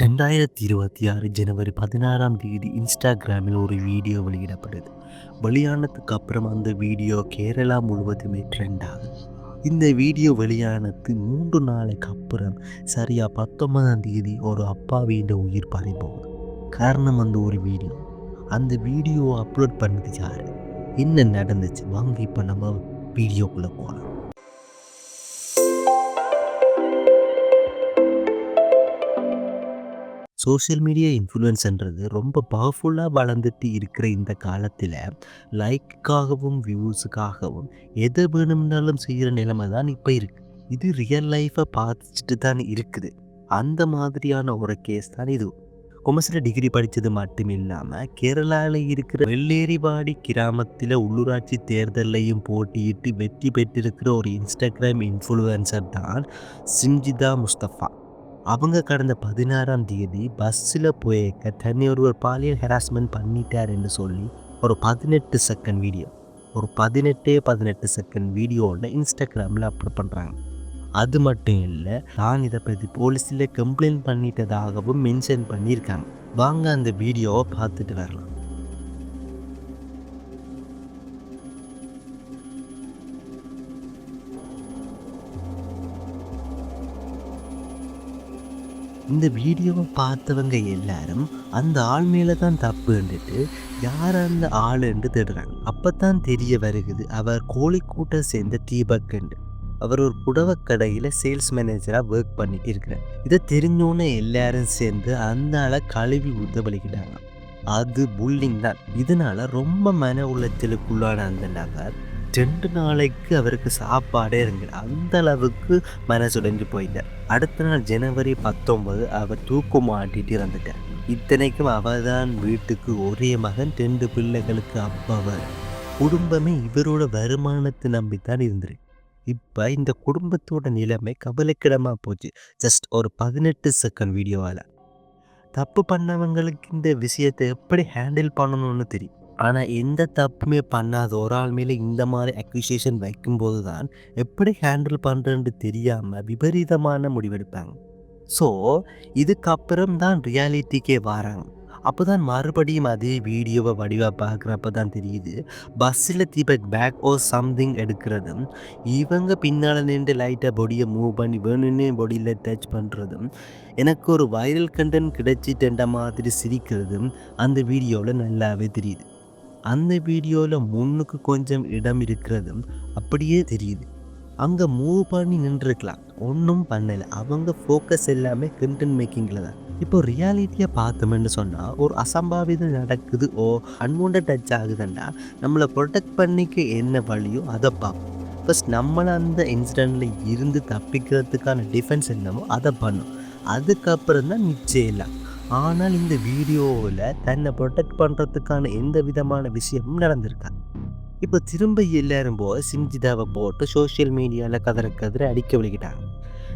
2026 ஜனவரி 16ஆம் தேதி இன்ஸ்டாகிராமில் ஒரு வீடியோ வெளியிடப்படுது. வெளியானதுக்கு அப்புறம் அந்த வீடியோ கேரளா முழுவதுமே ட்ரெண்ட் ஆகுது. இந்த வீடியோ வெளியானது 3 நாளைக்கு அப்புறம் சரியா 19ஆம் தேதி ஒரு அப்பாவியின் உயிர் பறிபோகுது. காரணம் அந்த ஒரு வீடியோ. அந்த வீடியோ அப்லோட் பண்ணது யாரு? என்ன நடந்துச்சு? வாங்க இப்போ நம்ம வீடியோக்குள்ளே போகலாம். சோஷியல் மீடியா இன்ஃப்ளூயன்ஸ்ன்றது ரொம்ப பவர்ஃபுல்லாக வளர்ந்துட்டு இருக்கிற இந்த காலத்தில் லைக்காகவும் வியூஸுக்காகவும் எது வேணும்னாலும் செய்கிற நிலைமை தான் இப்போ இருக்குது. இது ரியல் லைஃப்பை பார்த்துட்டு தான் இருக்குது. அந்த மாதிரியான ஒரு கேஸ் தான் இது. கொமர்ஸில் டிகிரி படித்தது மட்டும் இல்லாமல் கேரளாவில் இருக்கிற வெள்ளேரிவாடி கிராமத்தில் உள்ளூராட்சி தேர்தலையும் போட்டியிட்டு வெற்றி பெற்றிருக்கிற ஒரு இன்ஸ்டாகிராம் இன்ஃப்ளூயன்சர் தான் சிஞ்சிதா முஸ்தஃபா. அவங்க கடந்த 16ஆம் தேதி பஸ்ஸில் போயிருக்க தன்னை ஒருவர் பாலியல் ஹெராஸ்மெண்ட் பண்ணிட்டாருன்னு சொல்லி ஒரு 18 செகண்ட் வீடியோ, ஒரு 18 செகண்ட் வீடியோவில் இன்ஸ்டாகிராமில் அப்லோட் பண்ணுறாங்க. அது மட்டும் இல்லை, நான் இதை பற்றி போலீஸில் கம்ப்ளைண்ட் பண்ணிட்டதாகவும் மென்ஷன் பண்ணியிருக்காங்க. வாங்க அந்த வீடியோவை பார்த்துட்டு வரலாம். இந்த வீடியோவை பார்த்தவங்க எல்லாரும் அந்த ஆள் மேலே தான் தப்புன்னுட்டு யார் அந்த ஆளுன்னு தேடுறாங்க. அப்போ தான் தெரிய வருகுது அவர் கோழிக்கூட்டை சேர்ந்த தீபக்குண்டு. அவர் ஒரு புடவை கடையில் சேல்ஸ் மேனேஜராக ஒர்க் பண்ணிட்டு இருக்கிறார். இதை தெரிஞ்சோன்னே எல்லாரும் சேர்ந்து அந்த ஆளை கழுவி ஊற்ற வலிக்கிட்டாங்க. அது புல்லிங் தான். இதனால் ரொம்ப மன உளைச்சலுக்குள்ளான அந்த நபர் 2 நாளைக்கு அவருக்கு சாப்பாடே இருங்கல. அந்த அளவுக்கு மனசுடைஞ்சு போயிட்டார். அடுத்த நாள் ஜனவரி 19 அவர் தூக்கம் மாட்டிட்டு இறந்துட்டார். இத்தனைக்கும் அவர் தான் வீட்டுக்கு ஒரே மகன், 2 பிள்ளைகளுக்கு அப்பாவர். குடும்பமே இவரோட வருமானத்தை நம்பித்தான் இருந்திருக்கு. இப்போ இந்த குடும்பத்தோட நிலைமை கவலைக்கிடமாக போச்சு. ஜஸ்ட் ஒரு 18 செகண்ட் வீடியோவால். தப்பு பண்ணவங்களுக்கு இந்த விஷயத்தை எப்படி ஹேண்டில் பண்ணணும்னு தெரியும். ஆனால் எந்த தப்புமே பண்ணாத ஒரு ஆள் மேலே இந்த மாதிரி அக்யூசேஷன் வைக்கும்போது தான் எப்படி ஹேண்டில் பண்ணுறேன்னு தெரியாமல் விபரீதமான முடிவெடுப்பாங்க. ஸோ இதுக்கப்புறம் தான் ரியாலிட்டிக்கே வராங்க. அப்போ தான் மறுபடியும் அதே வீடியோவை வடிவாக பார்க்குறப்ப தான் தெரியுது, பஸ்ஸில் தீபக் பேக் ஓ சம்திங் எடுக்கிறதும், இவங்க பின்னால் நின்று லைட்டாக பொடியை மூவ் பண்ணி வேணும்னு பொடியில் டச் பண்ணுறதும், எனக்கு ஒரு வைரல் கண்டென்ட் கிடைச்சிட்டேன்ற மாதிரி சிரிக்கிறதும் அந்த வீடியோவில் நல்லாவே தெரியுது. அந்த வீடியோவில் முன்னுக்கு கொஞ்சம் இடம் இருக்கிறதும் அப்படியே தெரியுது. அங்கே மூவ் பண்ணி நின்றுருக்கலாம், ஒன்றும் பண்ணலை. அவங்க ஃபோக்கஸ் எல்லாமே கண்டென்ட் மேக்கிங்கில் தான். இப்போ ரியாலிட்டியை பார்த்தோம்னு சொன்னால் ஒரு அசம்பாவிதம் நடக்குது, அன்வான்ட் டச் ஆகுதுன்னா நம்மளை ப்ரொடெக்ட் பண்ணிக்க என்ன வழியோ அதை பார்ப்போம். ஃபஸ்ட் நம்மளை அந்த இன்சிடெண்ட்டில் இருந்து தப்பிக்கிறதுக்கான டிஃபென்ஸ் என்னமோ அதை பண்ணும். அதுக்கப்புறம் தான் நிச்சயம் இல்லை. ஆனால் இந்த வீடியோவில் தன்னை ப்ரொடெக்ட் பண்ணுறதுக்கான எந்த விதமான விஷயமும் நடந்திருக்காது. இப்போ திரும்ப எல்லாரும் போய் சிஞ்சிதாவை போட்டு சோஷியல் மீடியாவில் கதற அடிக்க விழுகிட்டாங்க.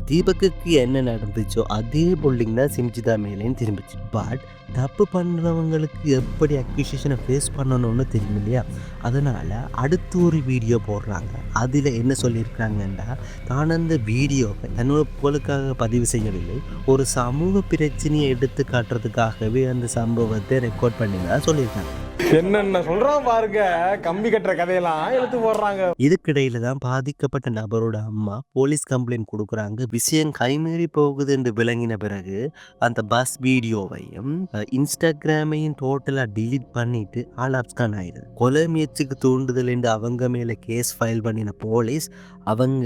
தீபக்குக்கு என்ன நடந்துச்சோ அதே புல்லிங் தான் சிஞ்சிதா மேலேயும் திரும்பிச்சு. பட் தப்பு பண்ணுறவங்களுக்கு எப்படி அக்யூசேஷனை ஃபேஸ் பண்ணணும்னு தெரியும் இல்லையா? அதனால் அடுத்து ஒரு வீடியோ போடுறாங்க. அதில் என்ன சொல்லியிருக்காங்கன்னா, தான் அந்த வீடியோவை தன்னோட புகழுக்காக பதிவு செய்யவில்லை, ஒரு சமூக பிரச்சனையை எடுத்து காட்டுறதுக்காகவே அந்த சம்பவத்தை ரெக்கார்ட் பண்ணி தான் சொல்லியிருக்காங்க. என்னென்ன சொல்றான் பாருங்க, கம்பி கட்டுற கதையெல்லாம் எடுத்து போடுறாங்க. இதுக்கிடையில தான் பாதிக்கப்பட்ட நபரோட அம்மா போலீஸ் கம்ப்ளைண்ட் கொடுக்குறாங்க. விஷயம் கைமீறி போகுது என்று விளங்கின பிறகு அந்த பஸ் வீடியோவையும் இன்ஸ்டாகிராமையும் டோட்டலாக டிலீட் பண்ணிட்டு ஆல் அப்ஸ்கான் ஆயிடுது. கொலை முயற்சிக்கு தூண்டுதல் என்று அவங்க மேலே கேஸ் ஃபைல் பண்ணின போலீஸ் அவங்க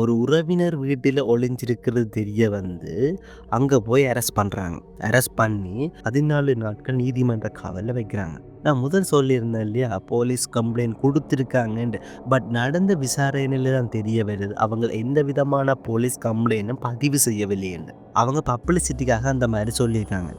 ஒரு உறவினர் வீட்டில் ஒளிஞ்சிருக்கிறது தெரிய வந்து அங்கே போய் அரெஸ்ட் பண்ணுறாங்க. அரெஸ்ட் பண்ணி 14 நாட்கள் நீதிமன்ற காவலில் வைக்கிறாங்க. நான் முதல் சொல்லியிருந்தேன் இல்லையா, போலீஸ் கம்ப்ளைண்ட் கொடுத்துருக்காங்கன்ட்டு. பட் நடந்த விசாரணையில் தான் தெரிய வருது அவங்க எந்த விதமான போலீஸ் கம்ப்ளைண்ட்டும் பதிவு செய்யவில்லை என்று. அவங்க பப்ளிசிட்டிக்காக அந்த மாதிரி சொல்லியிருக்காங்க.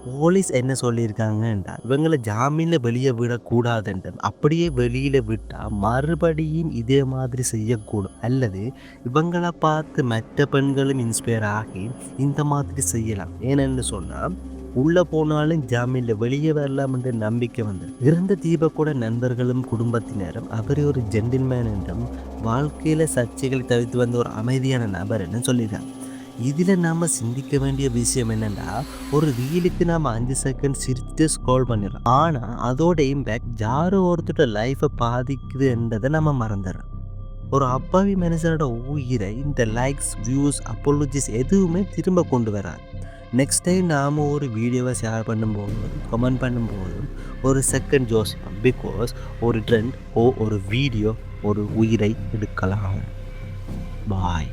போலீஸ் என்ன சொல்லியிருக்காங்கன்னா, இவங்களை ஜாமீனில் வெளியே விடக்கூடாதுன்ற, அப்படியே வெளியில் விட்டால் மறுபடியும் இதே மாதிரி செய்யக்கூடும், அல்லது இவங்களை பார்த்து மற்ற பெண்களும் இன்ஸ்பயர் ஆகி இந்த மாதிரி செய்யலாம். ஏன்னு சொன்னால் உள்ளே போனாலும் ஜாமீனில் வெளியே வரலாம் என்ற நம்பிக்கை வந்தது. இறந்த தீபக்கூட நண்பர்களும் குடும்பத்தினரும் அவர் ஒரு ஜென்டில்மேன் என்றும் வாழ்க்கையில் சர்ச்சைகளை தவிர்த்து வந்த ஒரு அமைதியான நபர் என்று சொல்லியிருக்காங்க. இதில் நாம் சிந்திக்க வேண்டிய விஷயம் என்னென்னா, ஒரு ரீலுக்கு நாம் 5 செகண்ட் சிரித்து ஸ்க்ரோல் பண்ணிடலாம். ஆனால் அதோட இம்பேக்ட் யாரோ ஒருத்தரோட லைஃப்பை பாதிக்குதுன்றதை நம்ம மறந்துடுறோம். ஒரு அப்பாவி மனுஷனோட உயிரை இந்த லைக்ஸ், வியூஸ், அப்போலஜிஸ் எதுவுமே திரும்ப கொண்டு வராது. நெக்ஸ்ட் டைம் நாம் ஒரு வீடியோவை ஷேர் பண்ணும்போதும் கமெண்ட் பண்ணும்போதும் ஒரு செகண்ட் யோசிப்போம். பிகாஸ் ஒரு ட்ரெண்ட் ஒரு வீடியோ ஒரு உயிரை எடுக்கலாம். பாய்.